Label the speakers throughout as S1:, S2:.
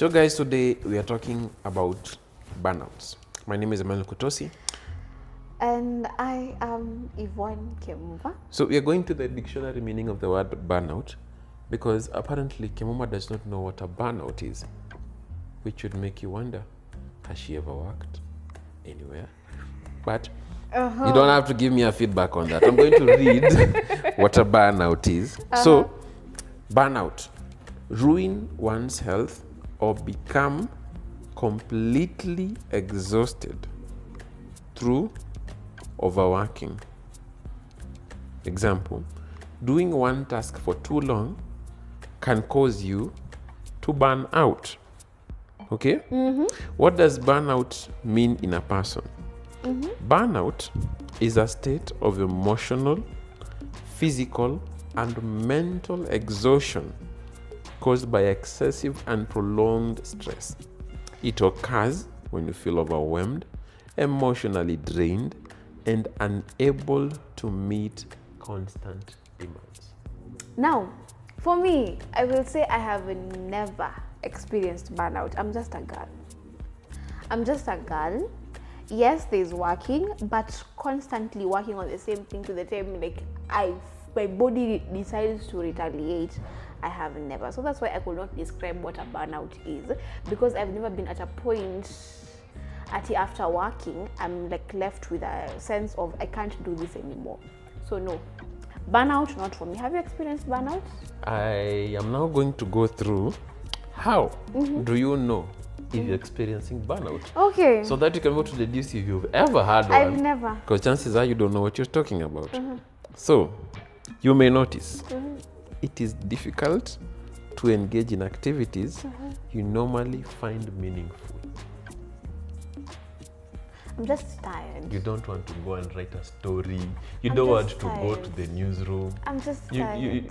S1: So guys, today we are talking about burnouts. My name is Emmanuel Kutosi.
S2: And I am Yvonne Kemumba.
S1: So we are going to the dictionary meaning of the word burnout because apparently Kemumba does not know what a burnout is, which would make you wonder, has she ever worked anywhere? But you don't have to give me a feedback on that. I'm going to read what a burnout is. So, burnout, ruin one's health or become completely exhausted through overworking. Example, doing one task for too long can cause you to burn out. Okay? What does burnout mean in a person? Burnout is a state of emotional, physical, and mental exhaustion caused by excessive and prolonged stress. It occurs when you feel overwhelmed, emotionally drained, and unable to meet constant demands.
S2: Now, for me, I will say I have never experienced burnout. I'm just a girl. Yes, there's working, but constantly working on the same thing to the time, like my body decides to retaliate. I have never. So that's why I could not describe what a burnout is, because I've never been at a point after working, I'm like left with a sense of I can't do this anymore. So no, burnout not for me. Have you experienced burnout?
S1: I am now going to go through how do you know if you're experiencing burnout.
S2: Okay.
S1: So that you can go to deduce if you've ever had one.
S2: I've never.
S1: Because chances are you don't know what you're talking about. So you may notice it is difficult to engage in activities you normally find meaningful.
S2: I'm just tired.
S1: You don't want to go and write a story. You don't want to go to the newsroom.
S2: I'm just tired.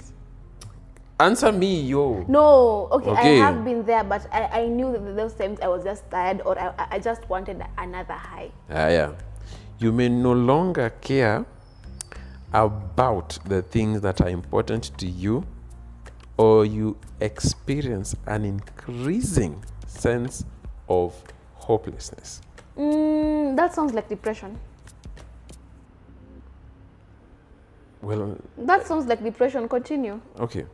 S1: Answer me, yo.
S2: No, okay,
S1: Okay.
S2: I have been there, but I knew that those times I was just tired, or I just wanted another high.
S1: Yeah. You may no longer care about the things that are important to you, or you experience an increasing sense of hopelessness.
S2: That sounds like depression.
S1: Well,
S2: That sounds like depression. Continue.
S1: okay.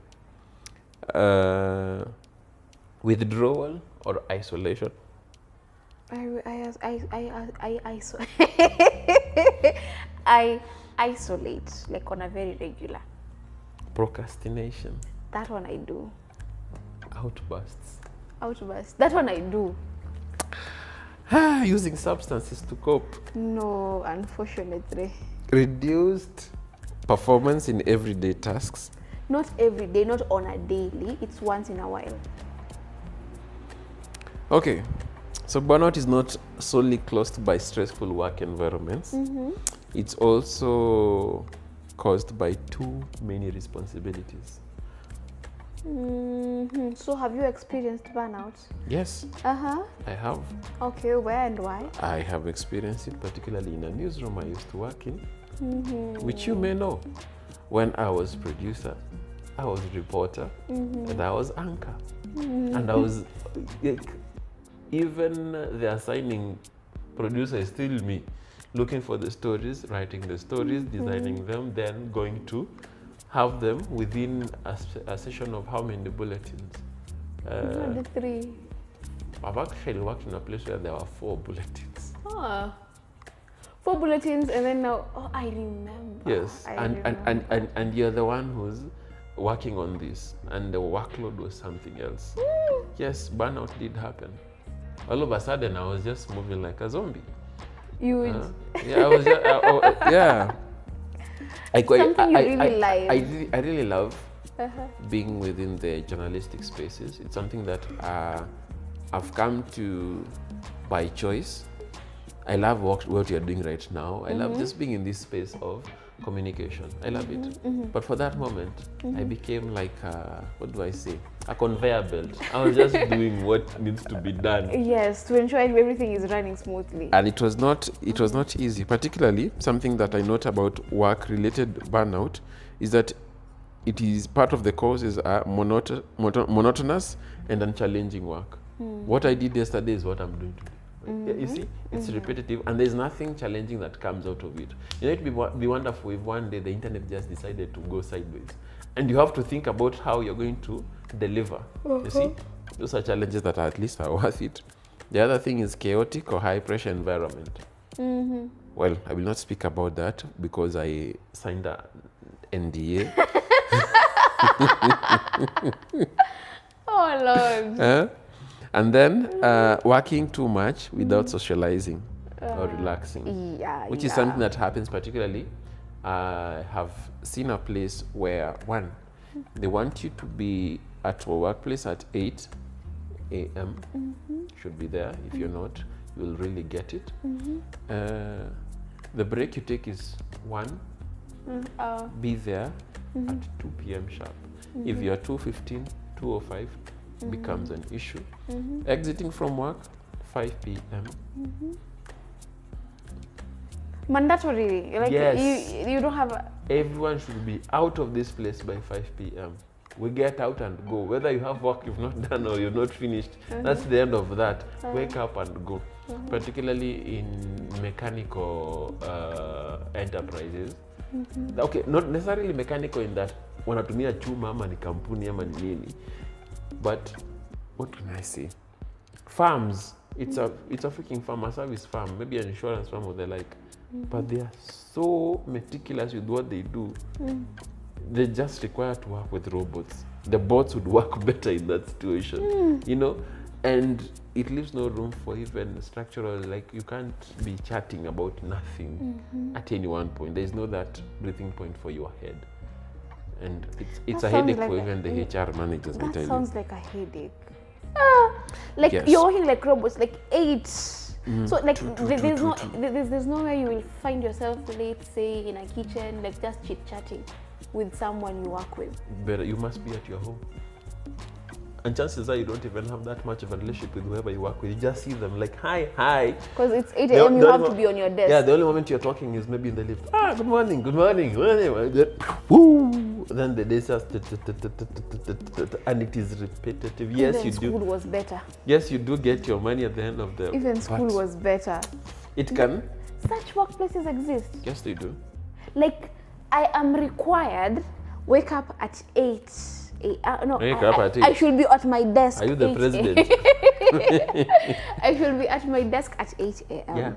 S1: Withdrawal or isolation?
S2: I isolate, like on a very regular.
S1: Procrastination.
S2: That one I do.
S1: Outbursts.
S2: Outburst. That one I do.
S1: Using substances to cope.
S2: No, unfortunately.
S1: Reduced performance in everyday tasks.
S2: Not every day, not on a daily. It's once in a while.
S1: Okay, so burnout is not solely caused by stressful work environments. It's also caused by too many responsibilities.
S2: So have you experienced burnout?
S1: Yes, I have.
S2: Okay, where and why?
S1: I have experienced it, particularly in a newsroom I used to work in, which you may know. When I was producer, I was reporter, and I was anchor. And I was, like, even the assigning producer is still me, looking for the stories, writing the stories, designing them, then going to have them within a session of how many bulletins?
S2: 23.
S1: I've actually worked in a place where there were 4 bulletins.
S2: 4 bulletins, and then now, I remember.
S1: Yes, and you're the one who's working on this, and the workload was something else. Yes, burnout did happen. All of a sudden, I was just moving like a zombie.
S2: You would.
S1: Yeah, I was just, yeah.
S2: Something you really like.
S1: I really love being within the journalistic spaces. It's something that I've come to by choice. I love what you're doing right now. I love just being in this space of communication. I love it. But for that moment, I became like, what do I say? A conveyor belt. I was just doing what needs to be done.
S2: Yes, to ensure everything is running smoothly.
S1: And it was not easy. Particularly, something that I note about work-related burnout is that it is part of the causes are monotonous and unchallenging work. What I did yesterday is what I'm doing today. You see, it's repetitive, and there's nothing challenging that comes out of it. You know, it would be wonderful if one day the internet just decided to go sideways, and you have to think about how you're going to deliver. You see, those are challenges that at least are worth it. The other thing is chaotic or high pressure environment. Well, I will not speak about that because I signed an NDA.
S2: Oh Lord.
S1: And then working too much without socializing or relaxing, which is something that happens particularly. I have seen a place where, one, they want you to be at a workplace at 8 a.m. Should be there. If you're not, you'll really get it. The break you take is 1. Be there at 2 p.m. sharp. If you're 2:15, 2:05, becomes an issue. Exiting from work 5 p.m.
S2: Mandatory. Like
S1: Yes.
S2: you don't have
S1: Everyone should be out of this place by 5 p.m. We get out and go. Whether you have work you've not done or you're not finished, that's the end of that. Wake up and go. Particularly in mechanical enterprises. Okay, not necessarily mechanical in that wanatumia chuma ama ni kampuni ama ni nini. But what can I say? Farms, it's a freaking farm, a service farm, maybe an insurance firm or the like. But they are so meticulous with what they do. They just require to work with robots. The bots would work better in that situation, you know? And it leaves no room for even structural, like you can't be chatting about nothing at any one point. There's no that breathing point for your head. And it's a headache for even the HR managers.
S2: That sounds like a headache. Like
S1: Yes.
S2: you're working like robots, like 8. So like there's no way you will find yourself late, say in a kitchen, like just chit-chatting with someone you work with.
S1: But you must be at your home. And chances are you don't even have that much of a relationship with whoever you work with. You just see them like, hi.
S2: Because it's 8 a.m. you have to be on your desk.
S1: Yeah, the only moment you're talking is maybe in the lift. Good morning. Woo! Then the day starts, and it is repetitive. Yes,
S2: Even
S1: you
S2: school
S1: do.
S2: was better.
S1: Yes, you do get your money at the end of the.
S2: Even school was better.
S1: It can.
S2: Such workplaces exist.
S1: Yes, they do.
S2: Like I am required wake up at 8. No,
S1: Wake up at 8.
S2: I should be at my desk.
S1: Are you the
S2: 8
S1: president?
S2: I should be at my desk at 8 a.m.
S1: Yeah.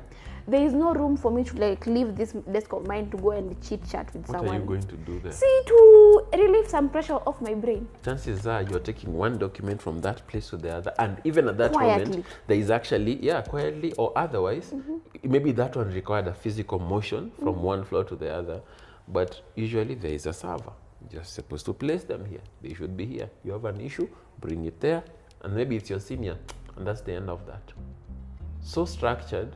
S2: There is no room for me to like leave this desk of mine to go and chit chat with
S1: What
S2: someone.
S1: are you going to do there?
S2: See, to relieve some pressure off my brain.
S1: Chances are you're taking one document from that place to the other, and even at that
S2: Quietly.
S1: moment, there is actually, quietly or otherwise, maybe that one required a physical motion from one floor to the other, but usually there is a server. You're supposed to place them here. They should be here. You have an issue, bring it there, and maybe it's your senior, and that's the end of that. So structured.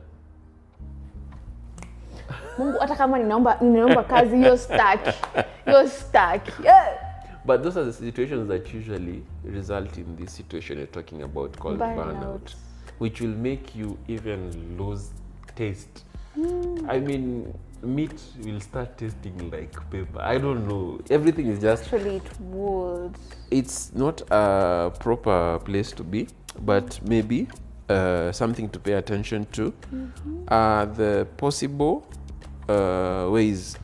S2: Mungu, hata kama ninaomba kazi, you're stuck. Yeah.
S1: But those are the situations that usually result in this situation you're talking about called burnout, which will make you even lose taste. I mean, meat will start tasting like paper. I don't know. Everything is just...
S2: Actually, it would.
S1: It's not a proper place to be, but maybe something to pay attention to. The possible ways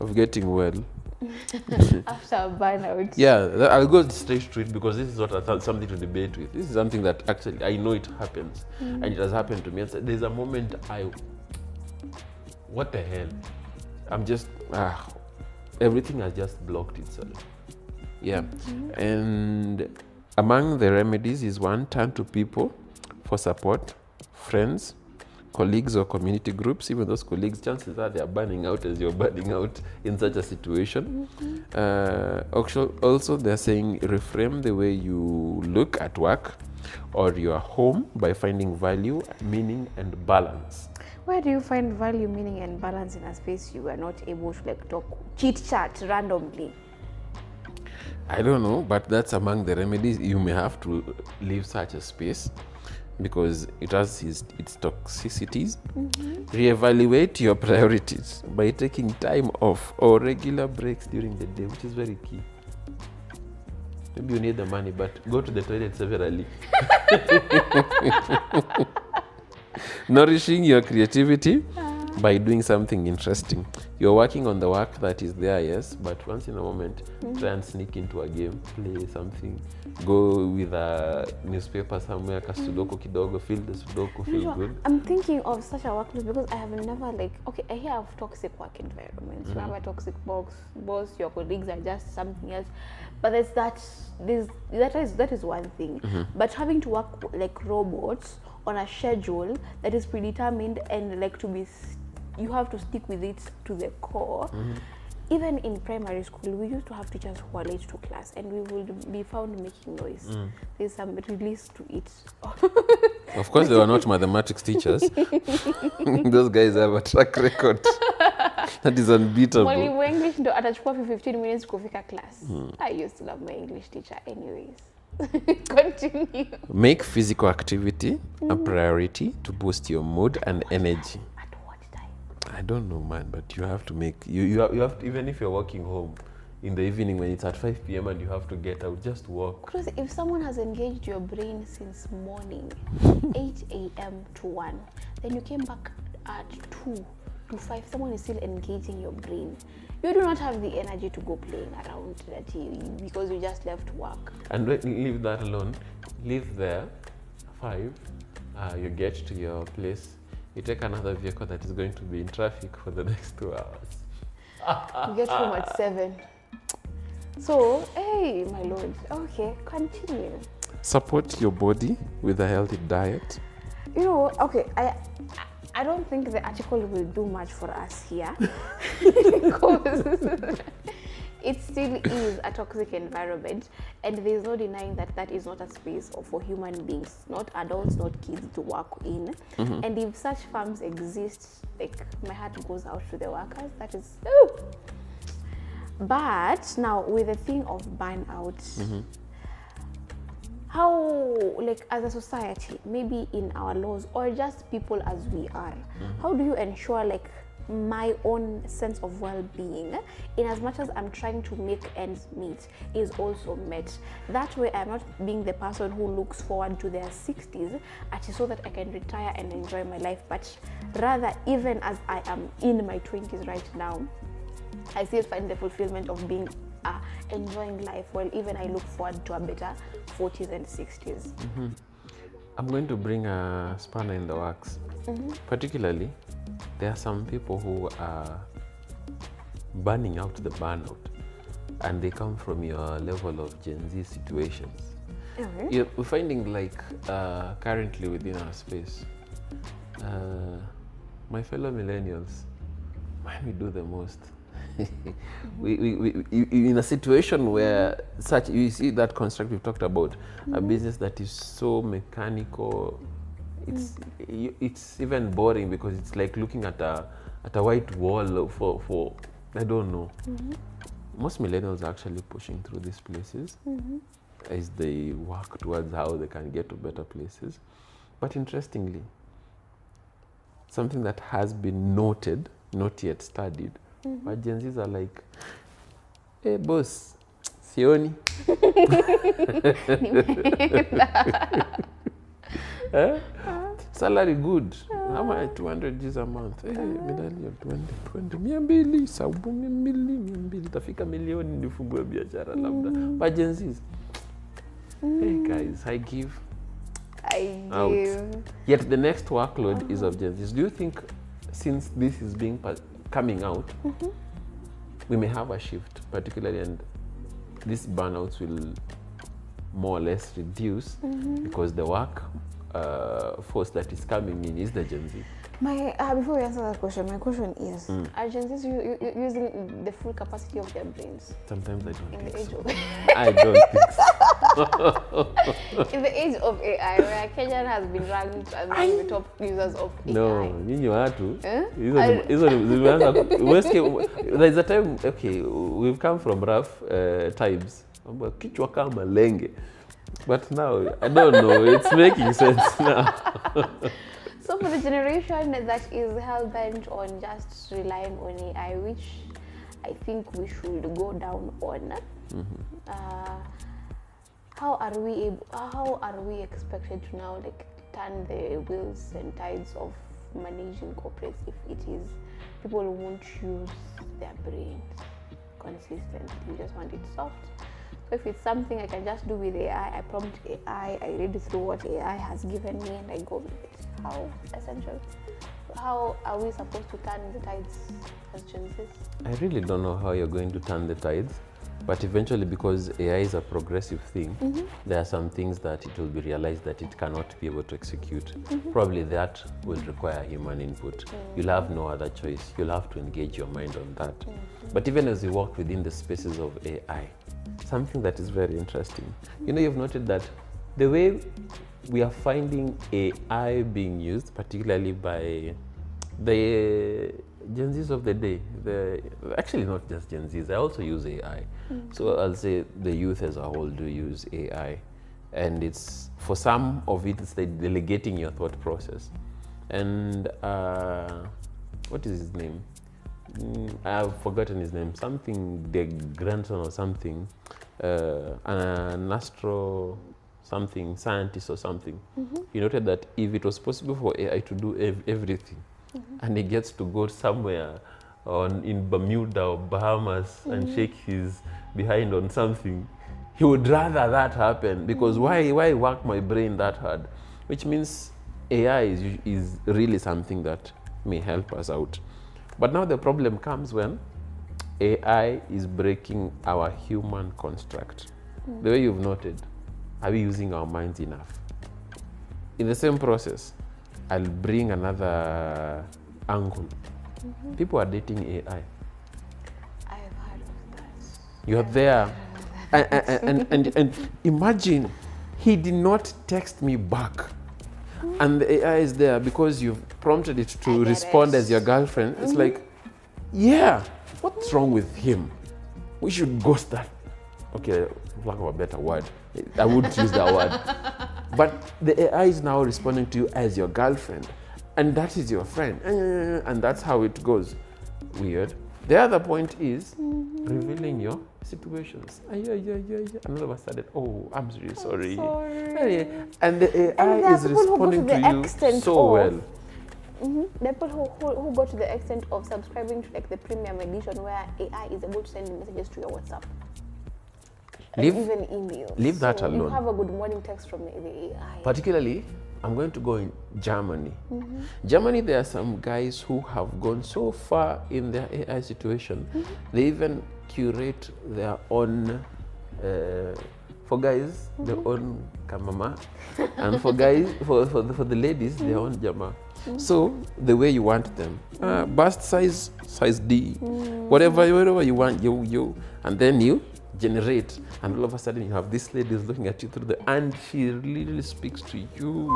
S1: of getting well.
S2: After a burnout.
S1: Yeah, I'll go straight to it because this is not something to debate with. This is something that actually I know it happens, and it has happened to me. There's a moment what the hell? I'm just everything has just blocked itself. Yeah, and among the remedies is one, turn to people for support, friends, colleagues or community groups. Even those colleagues, chances are they are burning out as you're burning out in such a situation. Also, they're saying reframe the way you look at work or your home by finding value, meaning, and balance.
S2: Where do you find value, meaning, and balance in a space you are not able to like talk, chit chat randomly?
S1: I don't know, but that's among the remedies. You may have to leave such a space because it has its toxicities. Reevaluate your priorities by taking time off or regular breaks during the day, which is very key. Maybe you need the money, but go to the toilet severally. Nourishing your creativity by doing something interesting. You're working on the work that is there, yes, but once in a moment, try and sneak into a game, play something, go with a newspaper somewhere, Sudoku kidogo, feel the Sudoku, feel good.
S2: I'm thinking of such a workplace because I have never okay, I hear of toxic work environments. Remember toxic boss, your colleagues are just something else. But that is one thing. But having to work like robots on a schedule that is predetermined and you have to stick with it to the core. Even in primary school, we used to have teachers who are late to class and we would be found making noise. There's some release to it.
S1: Of course, they were not mathematics teachers. Those guys have a track record that is unbeatable.
S2: Mwalimu English ndo atachukua 15 minutes kufika class. I used to love my English teacher anyways. Continue.
S1: Make physical activity a priority to boost your mood and energy.
S2: At what time?
S1: I don't know, man, but you have to make you have to, even if you're walking home in the evening when it's at 5 p.m. and you have to get out, just walk.
S2: Because if someone has engaged your brain since morning, 8 a.m. to 1, then you came back at 2 to 5, someone is still engaging your brain. You do not have the energy to go playing around because you just left work.
S1: And leave that alone. Leave there, 5, you get to your place, you take another vehicle that is going to be in traffic for the next 2 hours.
S2: You get home at 7. So, hey, my lord. Okay, continue.
S1: Support your body with a healthy diet.
S2: You know, okay, I don't think the article will do much for us here because it still is a toxic environment and there's no denying that is not a space for human beings, not adults, not kids to work in. And if such farms exist, my heart goes out to the workers. That is... But now with the thing of burnout, how, as a society, maybe in our laws or just people as we are, how do you ensure my own sense of well-being, in as much as I'm trying to make ends meet, is also met? That way I'm not being the person who looks forward to their 60s actually so that I can retire and enjoy my life, but rather even as I am in my 20s right now, I still find the fulfillment of being enjoying life, while even I look forward to a better 40s and 60s.
S1: I'm going to bring a spanner in the works. Particularly, there are some people who are burning out the burnout, and they come from your level of Gen Z situations. We're finding currently within our space, my fellow millennials, man, we do the most. we in a situation where you see that construct we've talked about, a business that is so mechanical, it's even boring because it's like looking at a white wall for I don't know. Most millennials are actually pushing through these places as they work towards how they can get to better places. But interestingly, something that has been noted, not yet studied, but Gen Zs are like, hey boss, sioni. Salary good. How much? 200 G's a month. Hey, medallion 20. 200, sababu 200, tafika milioni nifungue biashara labda. But Gen Zs, hey guys, I give. Yet the next workload is of Gen Zs. Do you think, since this is coming out, we may have a shift, particularly, and these burnouts will more or less reduce because the work force that is coming in is the Gen Z?
S2: Before we answer that question, my question is, are Gen Zs using the full capacity of their brains?
S1: Sometimes I don't think so.
S2: I
S1: don't think so.
S2: In the age of AI, where Kenya has been ranked among the top users of AI.
S1: No, nyinyi watu. There's a time, okay, we've come from rough times. Kichwa kama lenge. But now, I don't know, it's making sense now.
S2: So for the generation that is hell-bent on just relying on AI, which I think we should go down on, how are we expected to now like turn the wheels and tides of managing corporates if it is people who won't use their brains consistently? You just want it soft. So if it's something I can just do with AI, I prompt AI, I read through what AI has given me and I go with it. How essential? How are we supposed to turn the tides as Gen Zs?
S1: I really don't know how you're going to turn the tides, but eventually, because AI is a progressive thing, there are some things that it will be realized that it cannot be able to execute. Probably that will require human input. You'll have no other choice. You'll have to engage your mind on that. But even as you walk within the spaces of AI, something that is very interesting. You know, you've noted that the way we are finding AI being used, particularly by the Gen Zs of the day, actually not just Gen Zs, I also use AI. So I'll say the youth as a whole do use AI. And it's, for some of it, it's like delegating your thought process. And what is his name? I've forgotten his name. Something, the grandson or something, an astro something, scientist or something. He noted that if it was possible for AI to do everything, and he gets to go somewhere in Bermuda or Bahamas and shake his behind on something, he would rather that happen, because why work my brain that hard? Which means AI is really something that may help us out. But now the problem comes when AI is breaking our human construct. The way you've noted, are we using our minds enough? In the same process, I'll bring another angle. People are dating AI.
S2: I've heard of that.
S1: You're there. And imagine, he did not text me back. And the AI is there because you've prompted it to respond as your girlfriend. It's like, yeah, what's wrong with him? We should ghost that. Okay, for lack of a better word, I wouldn't use that word. But the AI is now responding to you as your girlfriend, and that is your friend, and that's how it goes. Weird. The other point is revealing your situations. And all of a sudden, oh, I'm really sorry. And the AI is responding to you so well.
S2: The people who go to the extent of subscribing to like the premium edition where AI is able to send messages to your WhatsApp. Even emails.
S1: Leave that
S2: so
S1: alone.
S2: You have a good morning text from the AI.
S1: Particularly, I'm going to go in Germany. Germany, there are some guys who have gone so far in their AI situation. They even curate their own, for guys, their own kamama, and for guys, for the ladies, their own jama. So the way you want them, bust size D, whatever you want, you, and then you generate, and all of a sudden you have this lady is looking at you through and she really speaks to you,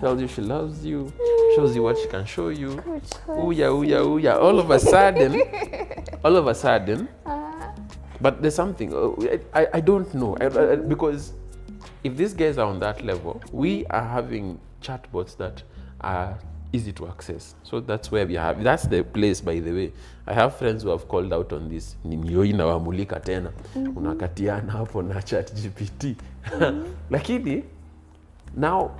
S1: tells you she loves you, shows you what she can show you. Ooh yeah. All of a sudden, but there's something I don't know, because if these guys are on that level, we are having chatbots that are easy to access. So that's where we have, that's the place, by the way. I have friends who have called out on this. Inawamulika tena. Unakatiana hapo na chat GPT. Lakini, now,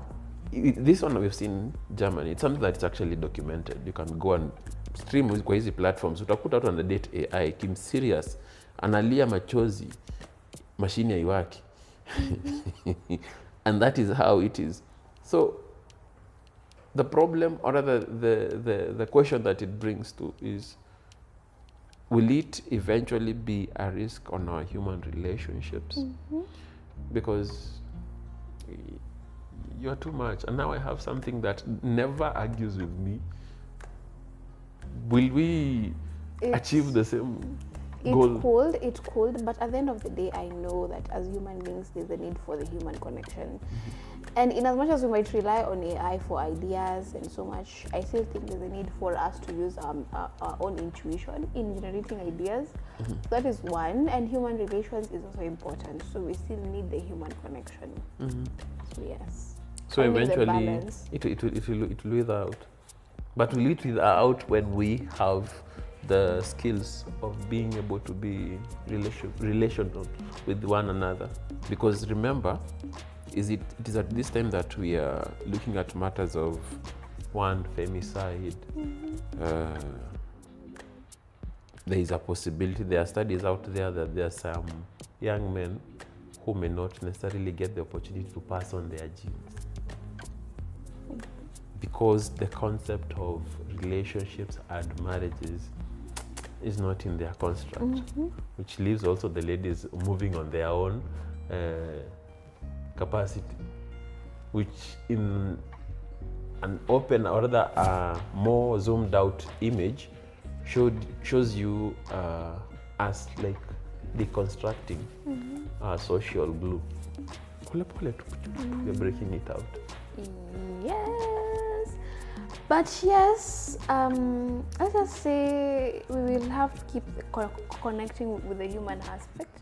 S1: this one we've seen in Germany, it's something that's actually documented. You can go and stream kwa hizi platforms. Utakuta watu on the date AI, Kim serious, analia machozi, machine haiwaki. And that is how it is. So, the problem, or rather the question that it brings to is, will it eventually be a risk on our human relationships? Because you're too much. And now I have something that never argues with me. Will we achieve the same goal?
S2: It's cold, but at the end of the day, I know that as human beings, there's a need for the human connection. And in as much as we might rely on AI for ideas and so much, I still think there's a need for us to use our own intuition in generating ideas. So that is one, and human relations is also important. So we still need the human connection. So yes.
S1: So eventually, it will wither out. But will it wither out when we have the skills of being able to be relational with one another. Because remember, it is at this time that we are looking at matters of one femicide. There is a possibility, there are studies out there that there are some young men who may not necessarily get the opportunity to pass on their genes, because the concept of relationships and marriages is not in their construct, which leaves also the ladies moving on their own capacity, which in an open or rather more zoomed out image shows you as like deconstructing social glue. We're breaking it out.
S2: Yes, but yes, let's just say we will have to keep connecting with the human aspect.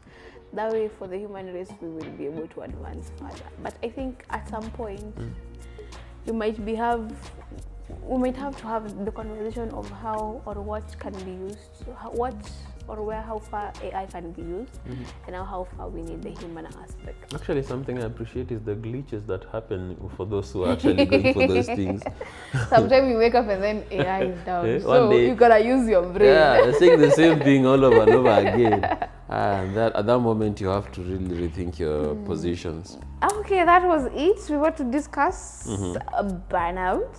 S2: That way, for the human race, we will be able to advance further. But I think at some point, we might have to have the conversation of how or what can be used, how far AI can be used, and how far we need the human aspect.
S1: Actually, something I appreciate is the glitches that happen for those who are actually going for those things.
S2: Sometimes you wake up and then AI is down. So
S1: one day,
S2: you gotta use your brain.
S1: Yeah, saying the same thing all over and over again. And at that moment, you have to really rethink your positions.
S2: Okay, that was it. We want to discuss burnout.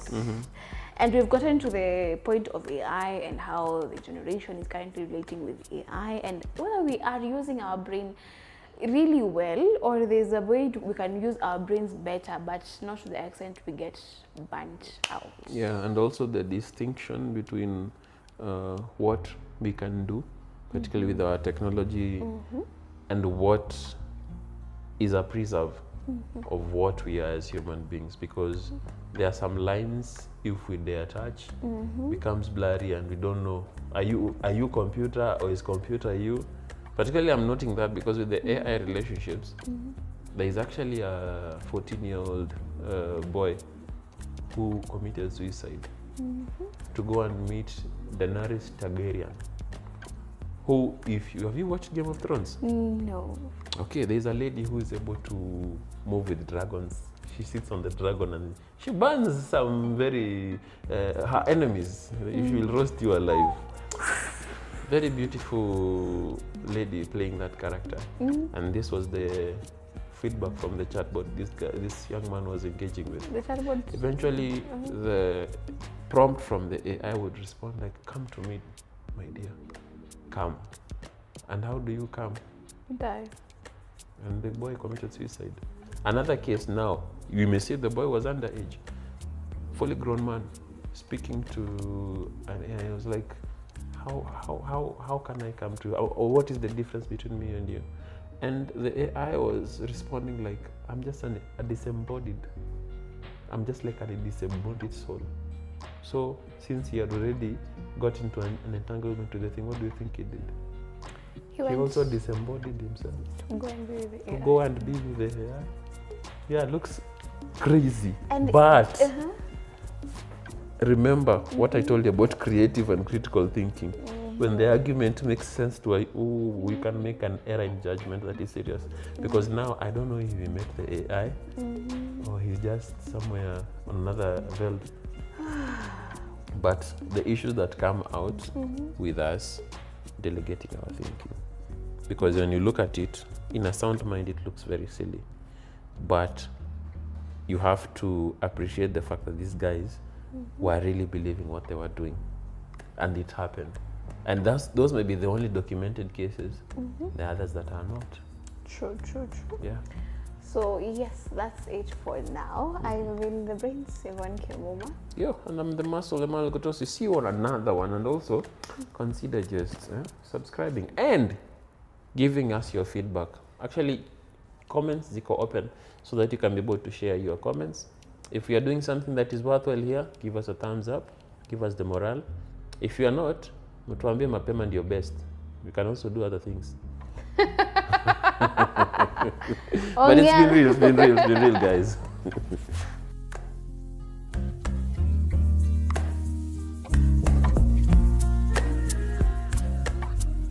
S2: And we've gotten to the point of AI and how the generation is currently relating with AI, and whether we are using our brain really well, or there's a way we can use our brains better, but not to the extent we get burnt out.
S1: Yeah, and also the distinction between what we can do, particularly with our technology, and what is a preserve of what we are as human beings, because there are some lines, if we dare touch, becomes blurry and we don't know, are you computer or is computer you? Particularly I'm noting that because with the AI relationships, there is actually a 14-year-old boy who committed suicide to go and meet Daenerys Targaryen, who, have you watched Game of Thrones?
S2: No.
S1: Okay, there's a lady who is able to move with dragons. She sits on the dragon and she burns some her enemies. She will roast you alive. Very beautiful lady playing that character. And this was the feedback from the chatbot this young man was engaging with.
S2: The chatbot?
S1: Eventually, the prompt from the AI would respond like, "Come to me, my dear. Come." And how do you come?
S2: Die.
S1: And the boy committed suicide. Another case now, you may say the boy was underage, fully grown man, speaking to an AI. I was like, how can I come to you? Or what is the difference between me and you? And the AI was responding like, I'm just a disembodied. I'm just like a disembodied soul. So since he had already got into an entanglement with the thing, what do you think he did? He also disembodied himself.
S2: To go and be with the AI.
S1: To go and be with the AI. Yeah, it looks crazy. But remember what I told you about creative and critical thinking. When the argument makes sense to we can make an error in judgment that is serious. Because now I don't know if he met the AI or he's just somewhere on another world. But the issues that come out with us delegating our thinking. Because when you look at it, in a sound mind, it looks very silly. But you have to appreciate the fact that these guys were really believing what they were doing. And it happened. And those may be the only documented cases. The others that are not.
S2: True.
S1: Yeah.
S2: So yes, that's it for now. I've been the brains, Yvonne Kimuma.
S1: Yo, and I'm the muscle, Emmanuel Gotosi. See you on another one. And also, consider just subscribing and giving us your feedback. Actually, comments ziko open so that you can be able to share your comments. If you are doing something that is worthwhile here, give us a thumbs up, give us the morale. If you are not, mtuambie mapema ndio best. We can also do other things. But it's been real, guys.